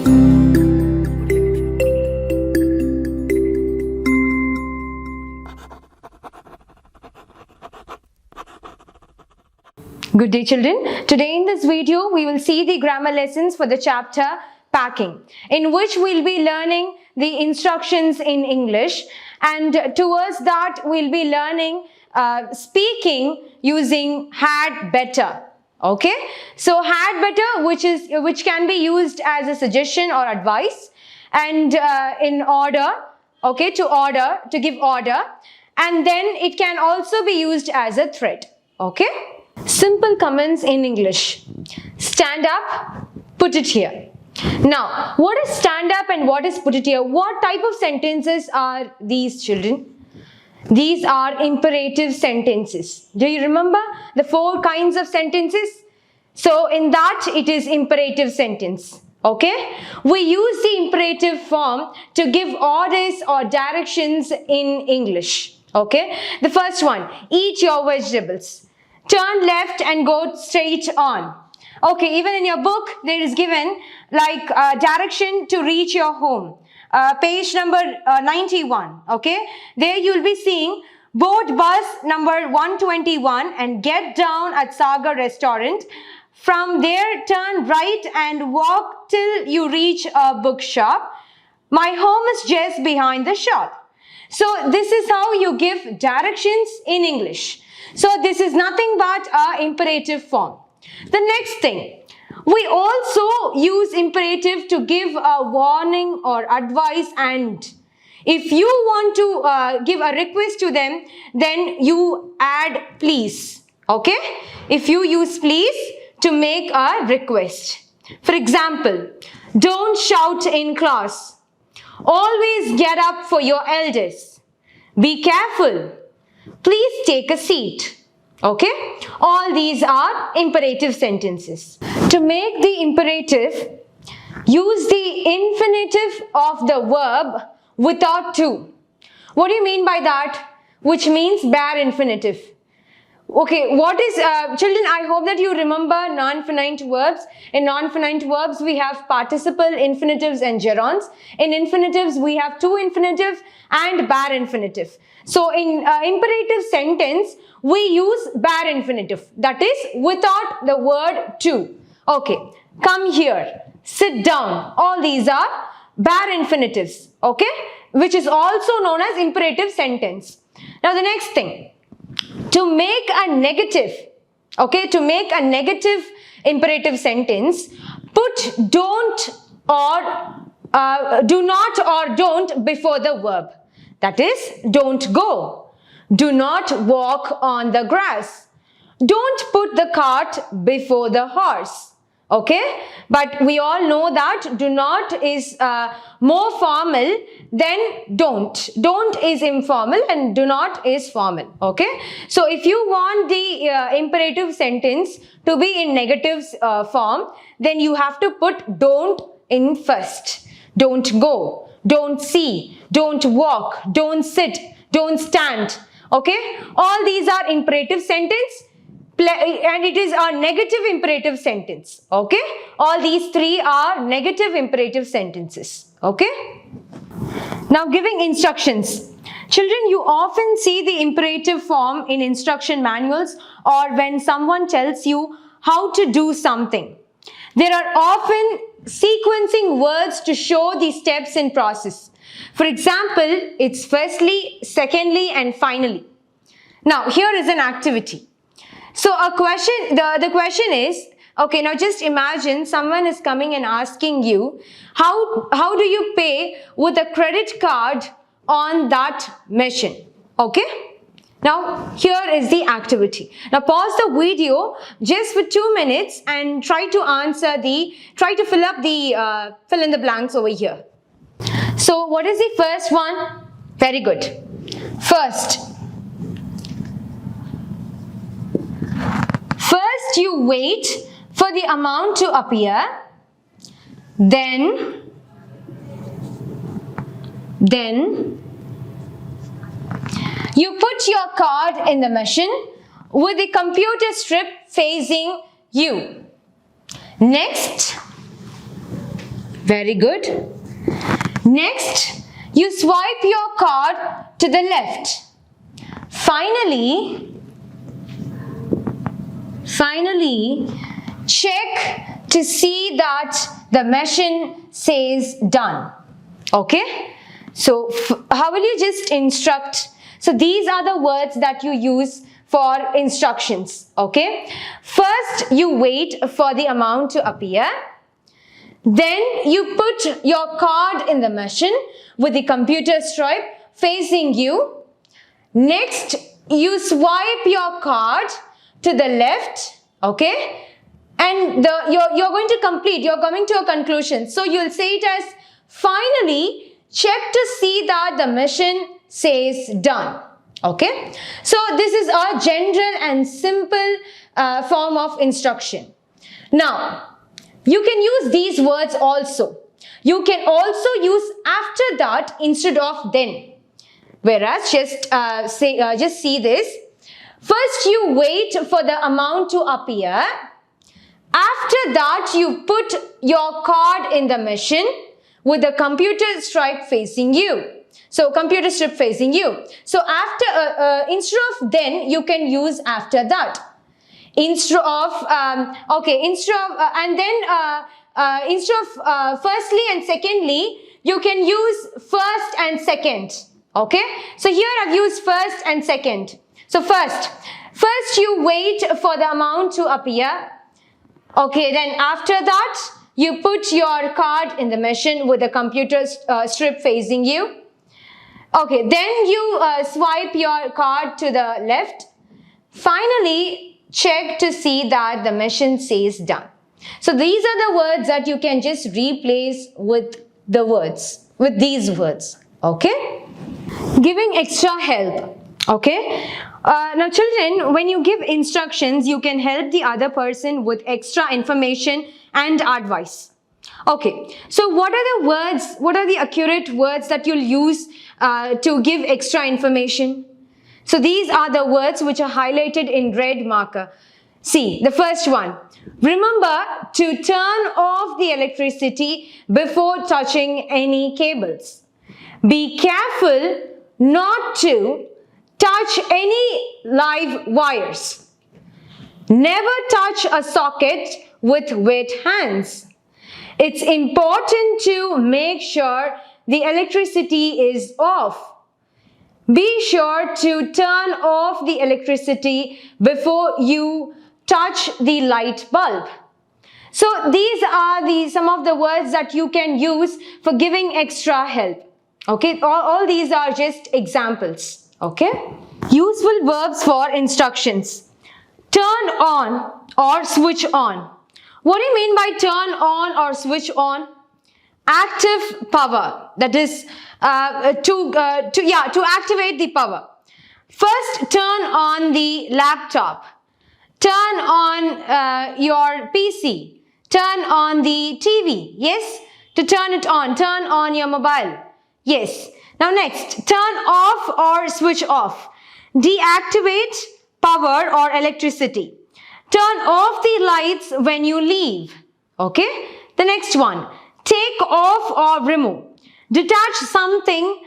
Good day, children. Today in this video, we will see the grammar lessons for the chapter Packing, in which we'll be learning the instructions in English, and towards that we'll be learning speaking using had better. Okay, so had better, which can be used as a suggestion or advice, and in order, okay, to give order, and then it can also be used as a threat. Okay, simple comments in English. Stand up, put it here. Now, what is stand up and what is put it here? What type of sentences are these, children? These are imperative sentences. Do you remember the 4 kinds of sentences? So in that it is imperative sentence. Okay? We use the imperative form to give orders or directions in English. Okay? The first one, eat your vegetables. Turn left and go straight on. Okay, even in your book there is given like direction to reach your home. Page number 91, okay? There you will be seeing board bus number 121 and get down at Saga restaurant. From there turn right and walk till you reach a bookshop. My home is just behind the shop. So this is how you give directions in English. So this is nothing but a imperative form. The next thing, we also use imperative to give a warning or advice, and if you want to give a request to them, then you add please. Okay? If you use please to make a request. For example, don't shout in class. Always get up for your elders. Be careful. Please take a seat. Okay? All these are imperative sentences. To make the imperative, use the infinitive of the verb without to. What do you mean by that? Which means bare infinitive. Okay, what is, children, I hope that you remember non-finite verbs. In non-finite verbs, we have participle, infinitives and gerunds. In infinitives, we have to infinitive and bare infinitive. So in imperative sentence, we use bare infinitive, that is without the word to. Okay, come here, sit down. All these are bare infinitives, okay, which is also known as imperative sentence. Now the next thing, to make a negative, okay, to make a negative imperative sentence, put don't or do not or don't before the verb. That is, don't go. Do not walk on the grass. Don't put the cart before the horse. Okay? But we all know that do not is more formal than don't. Don't is informal and do not is formal. Okay? So if you want the imperative sentence to be in negative form, then you have to put don't in first. Don't go. Don't see. Don't walk. Don't sit. Don't stand. Okay? All these are imperative sentence and it is a negative imperative sentence. Okay? All these 3 are negative imperative sentences. Okay? Now giving instructions. Children, you often see the imperative form in instruction manuals or when someone tells you how to do something. There are often sequencing words to show the steps in process. For example, it's firstly, secondly, and finally. Now, here is an activity. So a question, the question is, okay, now just imagine someone is coming and asking you, how do you pay with a credit card on that machine? Okay? Now, here is the activity. Now, pause the video just for 2 minutes and try to fill up the, fill in the blanks over here. So, what is the first one? Very good. First you wait for the amount to appear, then you put your card in the machine with the computer strip facing you. Next, Very good. Next, you swipe your card to the left. Finally, check to see that the machine says done. Okay? So, how will you just instruct? So, these are the words that you use for instructions. Okay? First, you wait for the amount to appear. Then, you put your card in the machine with the computer stripe facing you. Next, you swipe your card to the left, okay? And you're going to complete, you're coming to a conclusion. So you'll say it as, finally, check to see that the machine says done, okay? So this is a general and simple form of instruction. Now, you can use these words also. You can also use after that instead of then. Whereas, just see this. First, you wait for the amount to appear. After that, you put your card in the machine with the computer stripe facing you. So, computer strip facing you. So, after instead of then, you can use after that. Instead of firstly and secondly, you can use first and second. Okay, so here I've used first and second. So first you wait for the amount to appear. Okay, then after that, you put your card in the machine with the computer strip facing you. Okay, then you swipe your card to the left. Finally, check to see that the machine says done. So these are the words that you can just replace with these words. Okay? Giving extra help. Okay? Now children, when you give instructions, you can help the other person with extra information and advice. Okay, so what are the accurate words that you'll use to give extra information? So these are the words which are highlighted in red marker. See, the first one. Remember to turn off the electricity before touching any cables. Be careful not to touch any live wires. Never touch a socket with wet hands. It's important to make sure the electricity is off. Be sure to turn off the electricity before you touch the light bulb. So these are some of the words that you can use for giving extra help. Okay, all these are just examples. Okay, useful verbs for instructions. Turn on or switch on. What do you mean by turn on or switch on? Active power, that is to activate the power. First, turn on the laptop. Turn on your PC. Turn on the TV. Yes, to turn it on. Turn on your mobile. Yes. Now next, turn off or switch off. Deactivate power or electricity. Turn off the lights when you leave. Okay. The next one, take off or remove. Detach something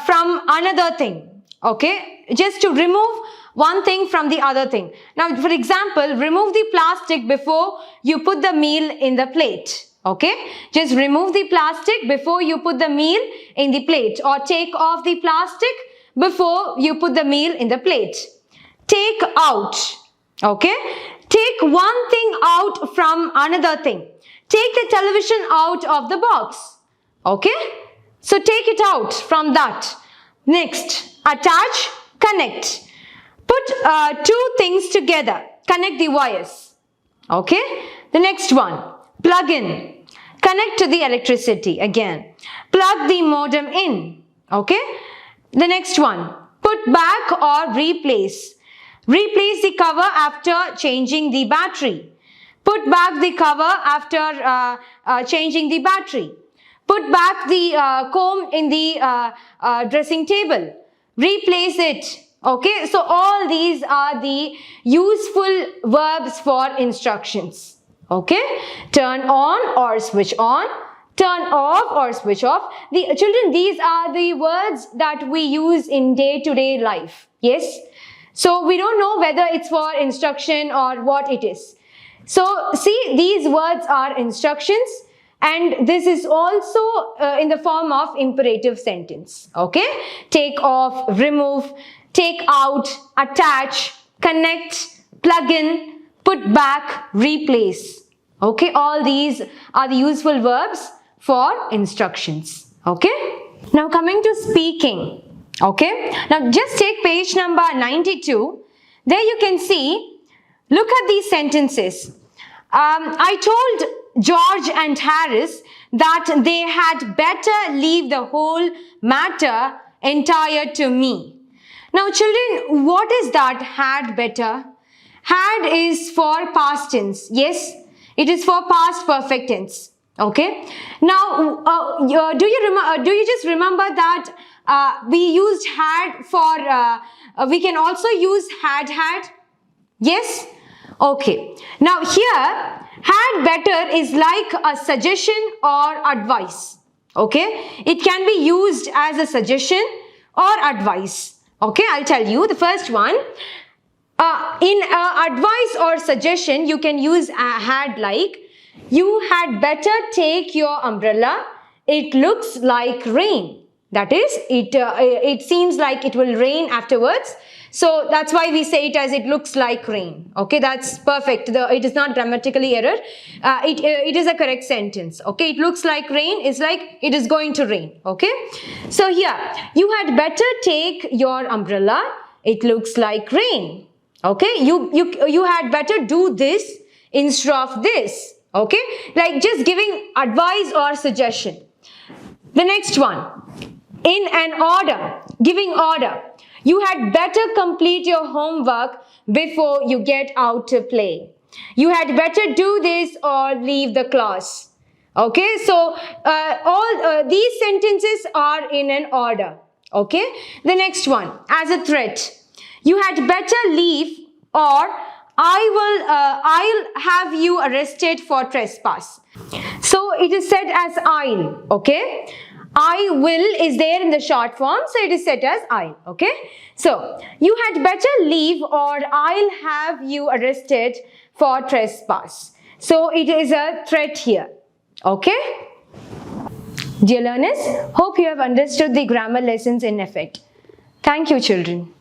from another thing. Okay. Just to remove one thing from the other thing. Now, for example, remove the plastic before you put the meal in the plate. Okay, just remove the plastic before you put the meal in the plate, or take off the plastic before you put the meal in the plate. Take out. Okay, take one thing out from another thing. Take the television out of the box. Okay, so take it out from that. Next, attach, connect. Put two things together. Connect the wires. Okay, the next one. Plug in. Connect to the electricity again. Plug the modem in. Okay. The next one. Put back or replace. Replace the cover after changing the battery. Put back the cover after changing the battery. Put back the comb in the dressing table. Replace it. Okay. So all these are the useful verbs for instructions. Okay, turn on or switch on, turn off or switch off. Children, these are the words that we use in day-to-day life. Yes? So we don't know whether it's for instruction or what it is. So see, these words are instructions, and this is also in the form of imperative sentence. Okay? Take off, remove, take out, attach, connect, plug in, put back, replace. Okay? All these are the useful verbs for instructions. Okay? Now coming to speaking. Okay? Now just take page number 92. There you can see, look at these sentences. I told George and Harris that they had better leave the whole matter entire to me. Now children, what is that had better? Had is for past tense. Yes, it is for past perfect tense. Okay. Now, do you just remember that we used had for, we can also use had. Yes. Okay. Now here, had better is like a suggestion or advice. Okay. It can be used as a suggestion or advice. Okay. I'll tell you the first one. In advice or suggestion, you can use had like, you had better take your umbrella. It looks like rain. That is, it seems like it will rain afterwards. So that's why we say it as it looks like rain. Okay, that's perfect. It is not grammatically error. It is a correct sentence. Okay, it looks like rain is like it is going to rain. Okay, so here, you had better take your umbrella. It looks like rain. Okay, you had better do this instead of this. Okay, like just giving advice or suggestion. The next one, in an order, giving order. You had better complete your homework before you get out to play. You had better do this or leave the class. Okay, so all these sentences are in an order. Okay, the next one, as a threat. You had better leave or I'll have you arrested for trespass. So it is said as I'll. Okay. I will is there in the short form, so it is set as I'll. Okay. So you had better leave or I'll have you arrested for trespass. So it is a threat here. Okay. Dear learners, hope you have understood the grammar lessons in effect. Thank you, children.